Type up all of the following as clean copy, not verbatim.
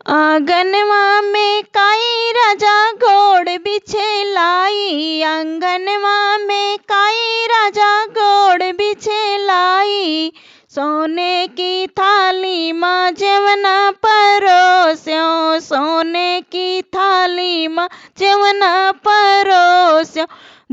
आंगनवा में काई राजा गोड़ बिछे लाई। आंगनवा में काई राजा गोड़ बिछे लाई। सोने की थाली माँ जेवना परोस्यो। सोने की थाली माँ जेवना परोस्यो।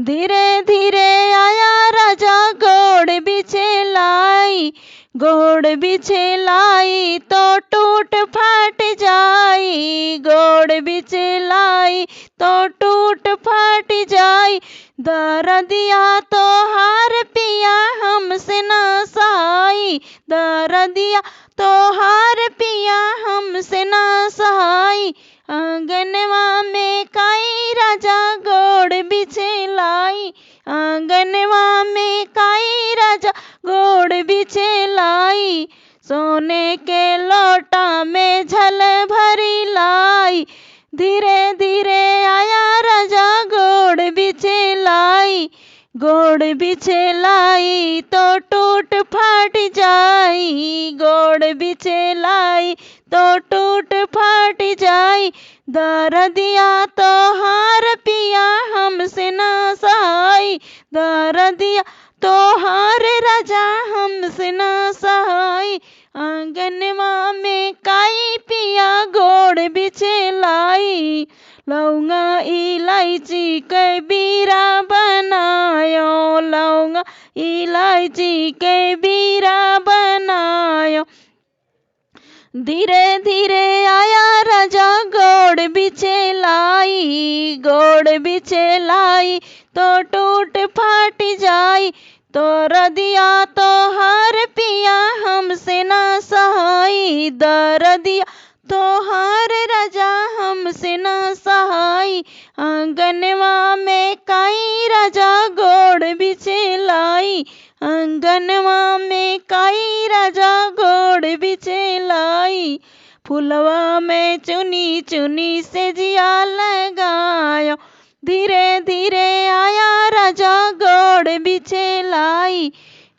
धीरे धीरे आया राजा गोड़ बिछे लाई। गोड़ बिछे लाई तो टूट फाट जाई। गोड़ बिछे लाई तो टूट फाट जाई। दर्दिया तो हार पिया हमसे न सहाई। दर्दिया तो हार पिया हमसे न सहाई। आंगनवा में काई राजा गोड़ बिछे लाई। आंगनवा में काई राजा गोड़ बिछे लाई। सोने के लोटा में झल भरी लाई। धीरे धीरे आया राजा गोड़ बिछे लाई। गोड़ बिछे लाई तो टूट फाट जाई। गोड़ बिछे लाई तो टूट फाट जाई। दर्दिया तो हार पिया हमसे न सहाई। दर्दिया तो हार राजा हमसे न सहाई। आंगनवा में काई पिया गोड़ बिछे लाई। लौंगा इलायची के बीरा बनायो। लौंगा इलायची के बीरा बनायो। धीरे धीरे आया राजा गोड़ बिछे लाई। गोड़ बिछे लाई तो टूट फाट जाई। तो रदिया तो हार पिया हमसे न सहाई। दर्दिया तो हार राजा हमसे न सहाई। आंगनवा में काई राजा गोड़ बिछे लाई। आंगनवा में काई राजा गोड़ बिछे लाई। फुलवा में चुनी चुनी से जिया लगायो। धीरे धीरे आया राजा गोड़ बिछे लाई।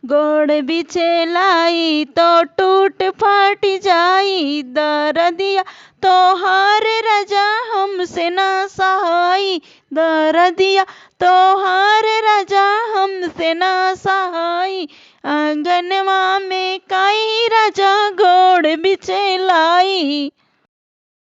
गोड़ बिछे लाई तो टूट फाट जाई। दर्दिया तो हार राजा हमसे न सहाई। दर्दिया तो हार राजा हमसे न सहाई। आंगनवा में काई राजा गोड़ बिछे लाई।